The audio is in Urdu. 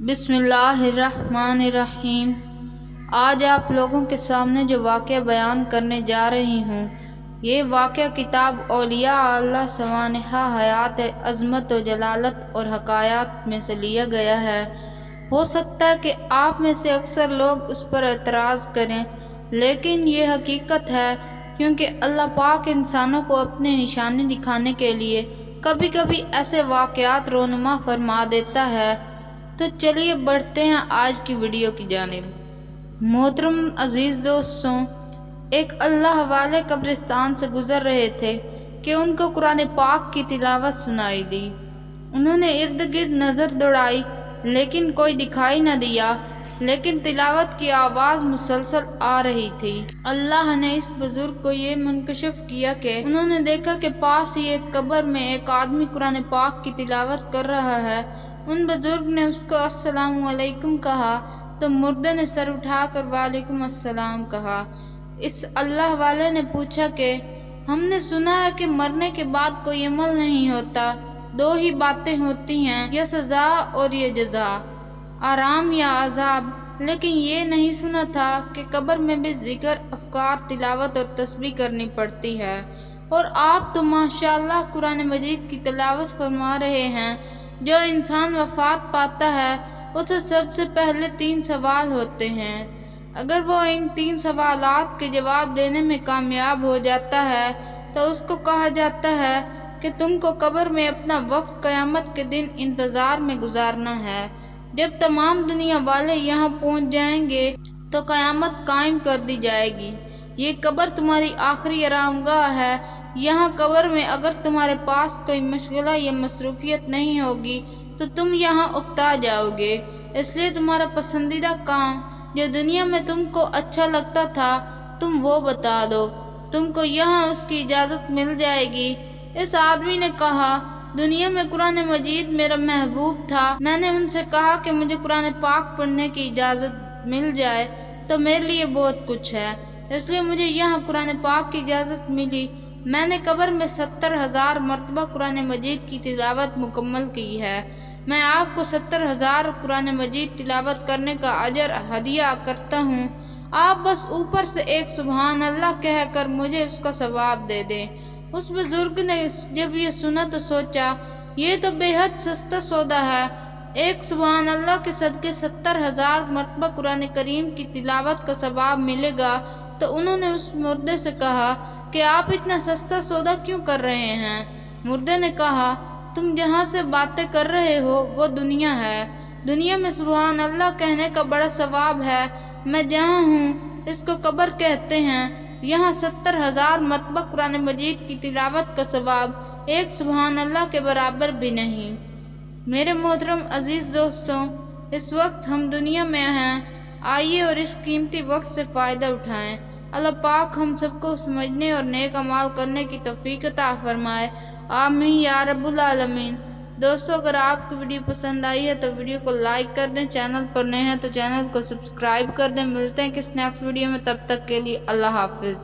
بسم اللہ الرحمن الرحیم۔ آج آپ لوگوں کے سامنے جو واقعہ بیان کرنے جا رہی ہوں، یہ واقعہ کتاب اولیاء اللہ سوانح حیات عظمت و جلالت اور حکایات میں سے لیا گیا ہے۔ ہو سکتا ہے کہ آپ میں سے اکثر لوگ اس پر اعتراض کریں، لیکن یہ حقیقت ہے، کیونکہ اللہ پاک انسانوں کو اپنی نشانی دکھانے کے لیے کبھی کبھی ایسے واقعات رونما فرما دیتا ہے۔ تو چلیے بڑھتے ہیں آج کی ویڈیو کی جانب۔ محترم عزیز دوستوں، ایک اللہ والے قبرستان سے گزر رہے تھے کہ ان کو قرآن پاک کی تلاوت سنائی دی۔ انہوں نے ارد گرد نظر دوڑائی لیکن کوئی دکھائی نہ دیا، لیکن تلاوت کی آواز مسلسل آ رہی تھی۔ اللہ نے اس بزرگ کو یہ منکشف کیا کہ انہوں نے دیکھا کہ پاس ہی ایک قبر میں ایک آدمی قرآن پاک کی تلاوت کر رہا ہے۔ ان بزرگ نے اس کو السلام علیکم کہا تو مردے نے سر اٹھا کر وعلیکم السلام کہا۔ اس اللہ والے نے پوچھا کہ ہم نے سنا ہے کہ مرنے کے بعد کوئی عمل نہیں ہوتا، دو ہی باتیں ہوتی ہیں، یا سزا اور یہ جزا، آرام یا عذاب، لیکن یہ نہیں سنا تھا کہ قبر میں بھی ذکر، افکار، تلاوت اور تسبیح کرنی پڑتی ہے۔ اور آپ تو ماشاءاللہ قرآن مجید کی تلاوت فرما رہے ہیں۔ جو انسان وفات پاتا ہے اسے سب سے پہلے 3 سوال ہوتے ہیں۔ اگر وہ ان 3 سوالات کے جواب دینے میں کامیاب ہو جاتا ہے تو اس کو کہا جاتا ہے کہ تم کو قبر میں اپنا وقت قیامت کے دن انتظار میں گزارنا ہے۔ جب تمام دنیا والے یہاں پہنچ جائیں گے تو قیامت قائم کر دی جائے گی۔ یہ قبر تمہاری آخری آرام گاہ ہے۔ یہاں قبر میں اگر تمہارے پاس کوئی مشغلہ یا مصروفیت نہیں ہوگی تو تم یہاں اکتا جاؤ گے۔ اس لیے تمہارا پسندیدہ کام جو دنیا میں تم کو اچھا لگتا تھا تم وہ بتا دو، تم کو یہاں اس کی اجازت مل جائے گی۔ اس آدمی نے کہا، دنیا میں قرآن مجید میرا محبوب تھا، میں نے ان سے کہا کہ مجھے قرآن پاک پڑھنے کی اجازت مل جائے تو میرے لیے بہت کچھ ہے، اس لیے مجھے یہاں قرآن پاک کی اجازت ملی۔ میں نے قبر میں 70,000 مرتبہ قرآن مجید کی تلاوت مکمل کی ہے۔ میں آپ کو 70,000 قرآن مجید تلاوت کرنے کا اجر ہدیہ کرتا ہوں، آپ بس اوپر سے ایک سبحان اللہ کہہ کر مجھے اس کا ثواب دے دیں۔ اس بزرگ نے جب یہ سنا تو سوچا، یہ تو بے حد سستا سودا ہے، ایک سبحان اللہ کے صدقے 70,000 مرتبہ قرآن کریم کی تلاوت کا ثواب ملے گا۔ تو انہوں نے اس مردے سے کہا کہ آپ اتنا سستا سودا کیوں کر رہے ہیں؟ مردے نے کہا، تم جہاں سے باتیں کر رہے ہو وہ دنیا ہے، دنیا میں سبحان اللہ کہنے کا بڑا ثواب ہے۔ میں جہاں ہوں اس کو قبر کہتے ہیں، یہاں 70,000 مرتبہ قرآن مجید کی تلاوت کا ثواب ایک سبحان اللہ کے برابر بھی نہیں۔ میرے محترم عزیز دوستوں، اس وقت ہم دنیا میں ہیں، آئیے اور اس قیمتی وقت سے فائدہ اٹھائیں۔ اللہ پاک ہم سب کو سمجھنے اور نیک اعمال کرنے کی توفیق عطا فرمائے، آمین یا رب العالمین۔ دوستو، اگر آپ کی ویڈیو پسند آئی ہے تو ویڈیو کو لائک کر دیں، چینل پر نئے ہیں تو چینل کو سبسکرائب کر دیں۔ ملتے ہیں کسی نیکسٹ ویڈیو میں، تب تک کے لیے اللہ حافظ۔